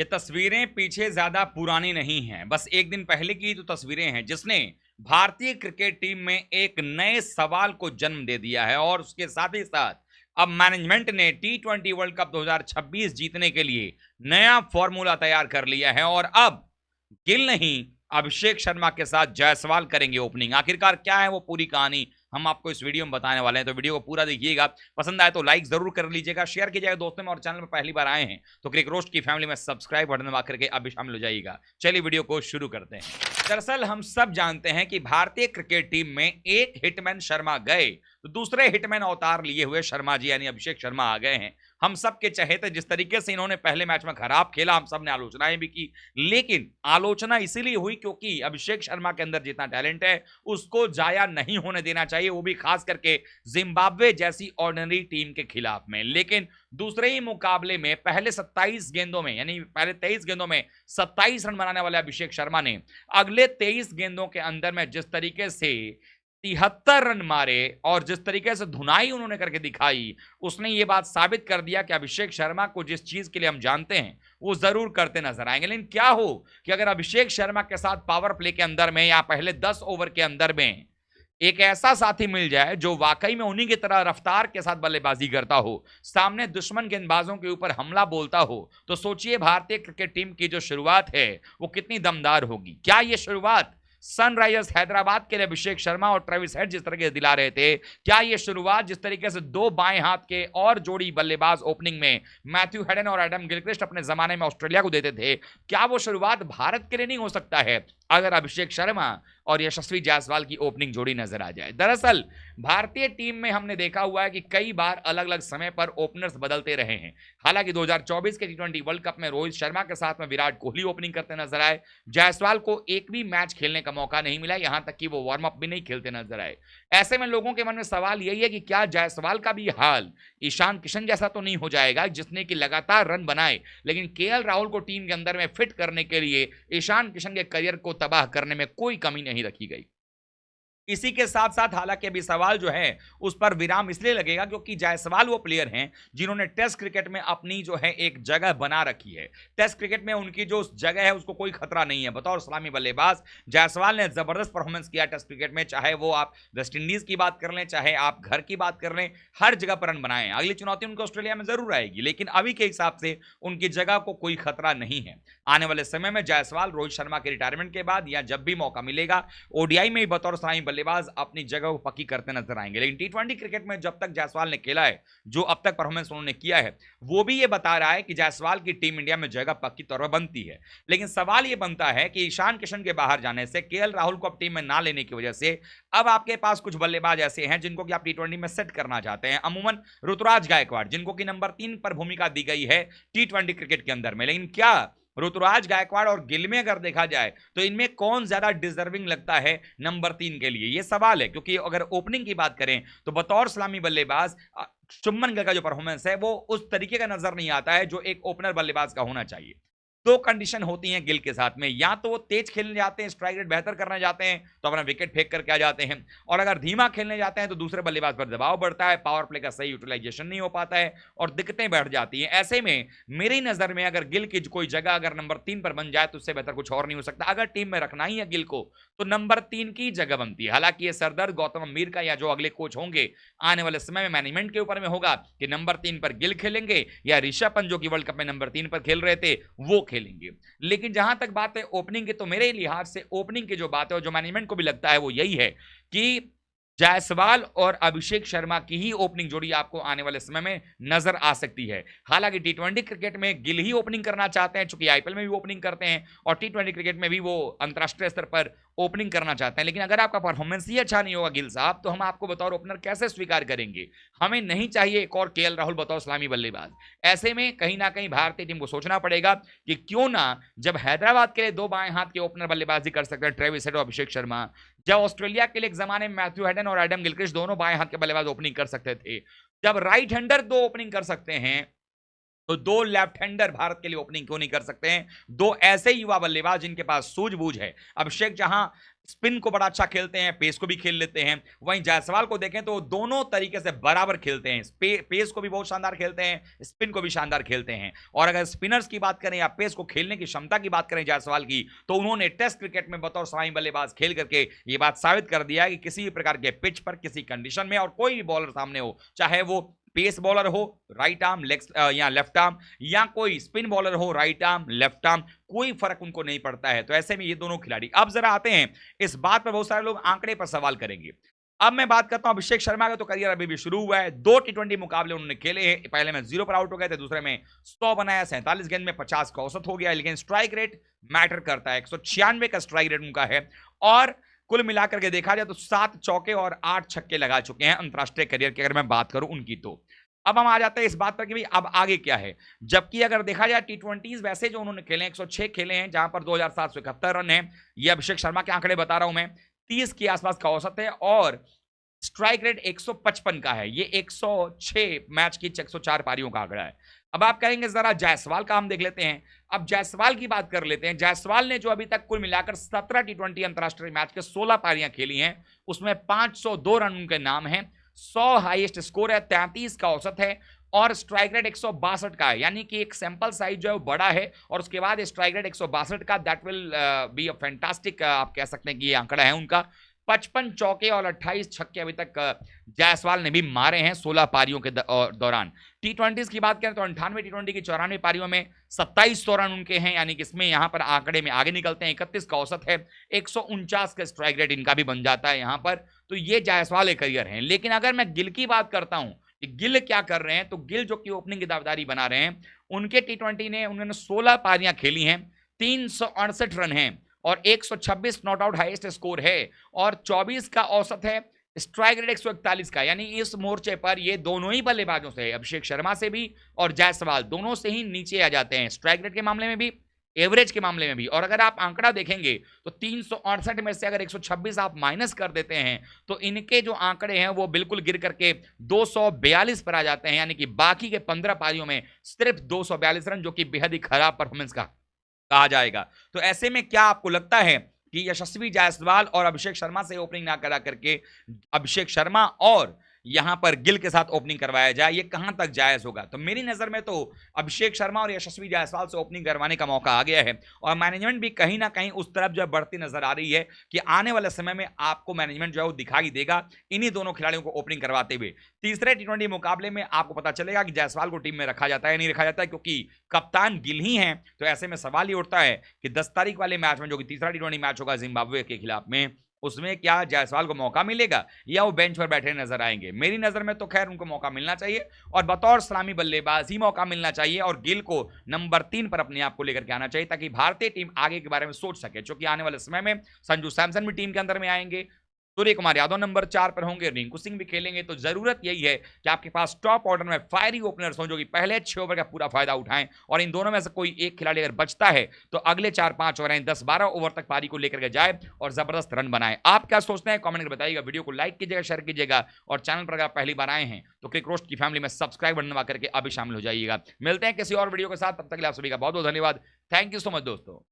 ये तस्वीरें पीछे ज्यादा पुरानी नहीं हैं, बस एक दिन पहले की तो तस्वीरें हैं जिसने भारतीय क्रिकेट टीम में एक नए सवाल को जन्म दे दिया है। और उसके साथ ही साथ अब मैनेजमेंट ने टी20 वर्ल्ड कप 2026 जीतने के लिए नया फॉर्मूला तैयार कर लिया है और अब गिल नहीं, अभिषेक शर्मा के साथ जायसवाल करेंगे ओपनिंग। आखिरकार क्या है वो पूरी कहानी, हम आपको इस वीडियो में बताने वाले हैं, तो वीडियो को पूरा देखिएगा। पसंद आए तो लाइक जरूर कर लीजिएगा, शेयर कीजिएगा दोस्तों में, और चैनल में पहली बार आए हैं तो क्रिक रोस्ट की फैमिली में सब्सक्राइब बटन दबा करके अभी शामिल हो जाइएगा। चलिए वीडियो को शुरू करते हैं। दरअसल हम सब जानते हैं कि भारतीय क्रिकेट टीम में एक हिटमैन शर्मा गए तो दूसरे हिटमैन अवतार लिए हुए शर्मा जी यानी अभिषेक शर्मा आ गए हैं। हम सबके चहेते जिस तरीके से इन्होंने पहले मैच में खराब खेला, हम सब ने आलोचनाएं भी की, लेकिन आलोचना इसीलिए हुई क्योंकि अभिषेक शर्मा के अंदर जितना टैलेंट है उसको जाया नहीं होने देना चाहिए, वो भी खास करके जिम्बाब्वे जैसी ऑर्डिनरी टीम के खिलाफ में। लेकिन दूसरे ही मुकाबले में पहले 27 गेंदों में यानी पहले 23 गेंदों में 27 रन बनाने वाले अभिषेक शर्मा ने अगले 23 गेंदों के अंदर में जिस तरीके से 73 रन मारे और जिस तरीके से धुनाई उन्होंने करके दिखाई, उसने ये बात साबित कर दिया कि अभिषेक शर्मा को जिस चीज के लिए हम जानते हैं वो जरूर करते नजर आएंगे। लेकिन क्या हो कि अगर अभिषेक शर्मा के साथ पावर प्ले के अंदर में या पहले 10 ओवर के अंदर में एक ऐसा साथी मिल जाए जो वाकई में उन्हीं की तरह रफ्तार के साथ बल्लेबाजी करता हो, सामने दुश्मन गेंदबाजों के ऊपर हमला बोलता हो, तो सोचिए भारतीय क्रिकेट टीम की जो शुरुआत है वो कितनी दमदार होगी। क्या ये शुरुआत सनराइजर्स हैदराबाद के लिए अभिषेक शर्मा और ट्रेविस हेड जिस तरीके से दिला रहे थे, क्या ये शुरुआत जिस तरीके से दो बाएं हाथ के और जोड़ी बल्लेबाज ओपनिंग में मैथ्यू हेडन और एडम गिलक्रिस्ट अपने जमाने में ऑस्ट्रेलिया को देते थे, क्या वो शुरुआत भारत के लिए नहीं हो सकता है अगर अभिषेक शर्मा और यशस्वी जायसवाल की ओपनिंग जोड़ी नजर आ जाए। दरअसल भारतीय टीम में हमने देखा हुआ है कि कई बार अलग अलग समय पर ओपनर्स बदलते रहे हैं। हालांकि 2024 के टी20 वर्ल्ड कप में रोहित शर्मा के साथ में विराट कोहली ओपनिंग करते नजर आए, जायसवाल को एक भी मैच खेलने का मौका नहीं मिला, यहां तक कि वो वार्म अप भी नहीं खेलते नजर आए। ऐसे में लोगों के मन में सवाल यही है कि क्या जायसवाल का भी हाल ईशान किशन जैसा तो नहीं हो जाएगा, जिसने कि लगातार रन बनाए लेकिन केएल राहुल को टीम के अंदर में फिट करने के लिए ईशान किशन के करियर को तबाह करने में कोई कमी नहीं रखी गई। इसी के साथ साथ हालांकि अभी सवाल जो है उस पर विराम इसलिए लगेगा क्योंकि जायसवाल वो प्लेयर हैं जिन्होंने टेस्ट क्रिकेट में अपनी जो है एक जगह बना रखी है। टेस्ट क्रिकेट में उनकी जो जगह है उसको कोई खतरा नहीं है। बतौर सलामी बल्लेबाज जायसवाल ने जबरदस्त परफॉर्मेंस किया टेस्ट क्रिकेट में, चाहे वो आप वेस्ट इंडीज की बात कर लें, चाहे आप घर की बात कर लें, हर जगह पर रन बनाए। अगली चुनौती उनको ऑस्ट्रेलिया में जरूर आएगी, लेकिन अभी के हिसाब से उनकी जगह को कोई खतरा नहीं है। आने वाले समय में जायसवाल रोहित शर्मा के रिटायरमेंट के बाद या जब भी मौका मिलेगा ओडीआई में ही बतौर सलामी बल्लेबाज अपनी जगह को पक्की करते नजर आएंगे। लेकिन टी20 क्रिकेट में जब तक जायसवाल ने खेला है, जो अब तक परफॉर्मेंस उन्होंने किया है, वो भी ये बता रहा है कि जायसवाल की टीम इंडिया में जगह पक्की तौर पर बनती है। लेकिन सवाल ये बनता है कि ईशान किशन के बाहर जाने से, केएल राहुल को अब टीम में ना लेने की वजह से अब आपके पास कुछ बल्लेबाज ऐसे हैं जिनको कि आप टी20 में सेट करना चाहते हैं। अमूमन ऋतुराज गायकवाड़ जिनको कि नंबर 3 पर भूमिका दी गई है टी20 क्रिकेट के अंदर में, लेकिन क्या ऋतुराज गायकवाड़ और गिल में अगर देखा जाए तो इनमें कौन ज्यादा डिजर्विंग लगता है नंबर 3 के लिए, ये सवाल है। क्योंकि अगर ओपनिंग की बात करें तो बतौर सलामी बल्लेबाज शुभमन गिल का जो परफॉर्मेंस है वो उस तरीके का नजर नहीं आता है जो एक ओपनर बल्लेबाज का होना चाहिए। दो कंडीशन होती हैं गिल के साथ में, या तो वो तेज खेलने जाते हैं, स्ट्राइक रेट बेहतर करने जाते हैं तो अपना विकेट फेंक करके आ जाते हैं, और अगर धीमा खेलने जाते हैं तो दूसरे बल्लेबाज पर दबाव बढ़ता है, पावर प्ले का सही यूटिलाइजेशन नहीं हो पाता है और दिक्कतें बढ़ जाती हैं। ऐसे में मेरी नजर में अगर गिल की कोई जगह अगर नंबर 3 पर बन जाए तो उससे बेहतर कुछ और नहीं हो सकता। अगर टीम में रखना ही है गिल को तो नंबर 3 की जगह बनती है। हालांकि ये सरदर्द गौतम गंभीर का या जो अगले कोच होंगे आने वाले समय में मैनेजमेंट के ऊपर में होगा कि नंबर 3 पर गिल खेलेंगे या ऋषभ पंत जो कि वर्ल्ड कप में नंबर 3 पर खेल रहे थे वो खेलेंगे। लेकिन जहां तक बात है ओपनिंग की, तो मेरे लिहाज से ओपनिंग की जो बात है और जो मैनेजमेंट को भी लगता है वो यही है कि जायसवाल और अभिषेक शर्मा की ही ओपनिंग जोड़ी आपको आने वाले समय में नजर आ सकती है। हालांकि टी20 क्रिकेट में गिल ही ओपनिंग करना चाहते हैं, चूंकि आईपीएल में भी ओपनिंग करते हैं और टी20 क्रिकेट में भी वो अंतरराष्ट्रीय स्तर पर ओपनिंग करना चाहते हैं। लेकिन अगर आपका परफॉर्मेंस ही अच्छा नहीं होगा गिल साहब, तो हम आपको बतौर ओपनर कैसे स्वीकार करेंगे। हमें नहीं चाहिए एक और केएल राहुल बतौर सलामी बल्लेबाज। ऐसे में कहीं ना कहीं भारतीय टीम को सोचना पड़ेगा कि क्यों ना, जब हैदराबाद के लिए दो बाएं हाथ के ओपनर बल्लेबाजी कर सकते हैं ट्रेविस हेड और अभिषेक शर्मा, जब ऑस्ट्रेलिया के लिए एक जमाने में मैथ्यू हेडन और एडम गिलक्रिस्ट दोनों बाएं हाथ के बल्लेबाज ओपनिंग कर सकते थे, जब राइट हैंडर दो ओपनिंग कर सकते हैं, तो दो लेफ्ट हैंडर भारत के लिए ओपनिंग क्यों नहीं कर सकते हैं? दो ऐसे युवा बल्लेबाज जिनके पास सूझबूझ है। अभिषेक जहां स्पिन को बड़ा अच्छा खेलते हैं, पेस को भी खेल लेते हैं, वहीं जायसवाल को देखें तो दोनों तरीके से बराबर खेलते हैं। पेस को भी बहुत शानदार खेलते हैं, स्पिन को भी शानदार खेलते हैं। और अगर स्पिनर्स की बात करें या पेस को खेलने की क्षमता की बात करें जायसवाल की, तो उन्होंने टेस्ट क्रिकेट में बतौर सवाई बल्लेबाज खेल करके ये बात साबित कर दिया है कि किसी भी प्रकार के पिच पर, किसी कंडीशन में और कोई भी बॉलर सामने हो, चाहे वो पेस बॉलर हो, राइट आर्म, या लेफ्ट आर्म, या कोई स्पिन बॉलर हो, राइट आर्म, लेफ्ट आर्म, कोई फर्क उनको नहीं पड़ता है। तो ऐसे में ये दोनों खिलाड़ी, अब जरा आते हैं इस बात पर, बहुत सारे लोग आंकड़े पर सवाल करेंगे। अब मैं बात करता हूं अभिषेक शर्मा का, तो करियर अभी भी शुरू हुआ है। 2 टी20 मुकाबले उन्होंने खेले हैं, पहले में 0 पर आउट हो गए थे, दूसरे में 100 बनाया, 47 गेंद में 50 का औसत हो गया। लेकिन स्ट्राइक रेट मैटर करता है, 196 का स्ट्राइक रेट उनका है। और कुल मिलाकर के देखा जाए तो 7 चौके और 8 छक्के लगा चुके हैं अंतरराष्ट्रीय करियर की, अगर मैं बात करूं उनकी। तो अब हम आ जाते हैं इस बात पर कि भाई अब आगे क्या है। जबकि अगर देखा जाए टी20 वैसे जो उन्होंने खेले 106 खेले हैं, जहां पर 2771 रन है। ये अभिषेक शर्मा के आंकड़े बता रहा हूं मैं। 30 के आसपास का औसत है और स्ट्राइक रेट 155 का है। ये 106 मैच की 104 पारियों का आंकड़ा है। अब आप कहेंगे जरा जायसवाल का हम देख लेते हैं। अब जायसवाल की बात कर लेते हैं। जायसवाल ने जो अभी तक कुल मिलाकर 17 टी20 अंतरराष्ट्रीय मैच के 16 पारियां खेली हैं, उसमें 502 रन उनके नाम हैं, 100 हाईएस्ट स्कोर है, 33 का औसत है और स्ट्राइक रेट 162 का है। यानी कि एक सैंपल साइज जो है वो बड़ा है और उसके बाद स्ट्राइक रेट 162 का, that will be a fantastic, आप कह सकते हैं कि ये आंकड़ा है उनका। 55 चौके और 28 छक्के अभी तक जायसवाल ने भी मारे हैं 16 पारियों के दौरान। टी20 की बात करें तो 98 टी20 की 94 पारियों में 2700 रन उनके हैं, यानी कि इसमें यहां पर आंकड़े में आगे निकलते हैं। 31 का औसत है, 149 का स्ट्राइक रेट इनका भी बन जाता है यहां पर। तो ये जायसवाल के करियर हैं। लेकिन अगर मैं गिल की बात करता हूं कि गिल क्या कर रहे हैं, तो गिल जो कि ओपनिंग की दावेदारी बना रहे हैं, उनके टी20 ने उन्होंने 16 पारियां खेली हैं, 368 रन हैं और 126 नॉट आउट हाईएस्ट स्कोर है और 24 का औसत है, स्ट्राइक रेट 141 का। यानी इस मोर्चे पर ये दोनों ही बल्लेबाजों से, अभिषेक शर्मा से भी और जायसवाल दोनों से ही नीचे आ जाते हैं, स्ट्राइक रेट के मामले में भी, एवरेज के मामले में भी। और अगर आप आंकड़ा देखेंगे तो 368 में से अगर 126 आप माइनस कर देते हैं तो इनके जो आंकड़े हैं वो बिल्कुल गिर करके 242 पर आ जाते हैं। यानी कि बाकी के 15 पारियों में सिर्फ 242 रन, जो कि बेहद ही खराब परफॉर्मेंस का कहा जाएगा। तो ऐसे में क्या आपको लगता है कि यशस्वी जायसवाल और अभिषेक शर्मा से ओपनिंग ना करा करके अभिषेक शर्मा और यहां पर गिल के साथ ओपनिंग करवाया जाए, ये कहां तक जायज होगा? तो मेरी नजर में तो अभिषेक शर्मा और यशस्वी जायसवाल से ओपनिंग करवाने का मौका आ गया है और मैनेजमेंट भी कहीं ना कहीं उस तरफ जो है बढ़ती नजर आ रही है कि आने वाले समय में आपको मैनेजमेंट जो है वो दिखाई देगा इन्हीं दोनों खिलाड़ियों को ओपनिंग करवाते हुए। तीसरे टी20 मुकाबले में आपको पता चलेगा कि जायसवाल को टीम में रखा जाता है या नहीं रखा जाता है, क्योंकि कप्तान गिल ही हैं। तो ऐसे में सवाल ये उठता है कि 10 तारीख वाले मैच में, जो कि तीसरा टी20 मैच होगा जिम्बाब्वे के खिलाफ में, उसमें क्या जायसवाल को मौका मिलेगा या वो बेंच पर बैठे नजर आएंगे? मेरी नजर में तो खैर उनको मौका मिलना चाहिए और बतौर सलामी बल्लेबाज ही मौका मिलना चाहिए और गिल को नंबर 3 पर अपने आप को लेकर के आना चाहिए ताकि भारतीय टीम आगे के बारे में सोच सके। क्योंकि आने वाले समय में संजू सैमसन भी टीम के अंदर में आएंगे, सूर्य कुमार यादव नंबर 4 पर होंगे, रिंकू सिंह भी खेलेंगे। तो जरूरत यही है कि आपके पास टॉप ऑर्डर में फायरी ओपनर्स हों जो कि पहले 6 ओवर का पूरा फायदा उठाएं और इन दोनों में से कोई एक खिलाड़ी अगर बचता है तो अगले 4-5 ओवर 10-12 ओवर तक पारी को लेकर के जाए और जबरदस्त रन बनाए। आप क्या सोचते हैं कमेंट करके बताइएगा। वीडियो को लाइक कीजिएगा, शेयर कीजिएगा और चैनल पर अगर आप पहली बार आए हैं तो क्रिक रोस्ट की फैमिली में सब्सक्राइब बटन दबा करके अभी शामिल हो जाइएगा। मिलते हैं किसी और वीडियो के साथ, तब तक के लिए आप सभी का बहुत बहुत धन्यवाद। थैंक यू सो मच दोस्तों।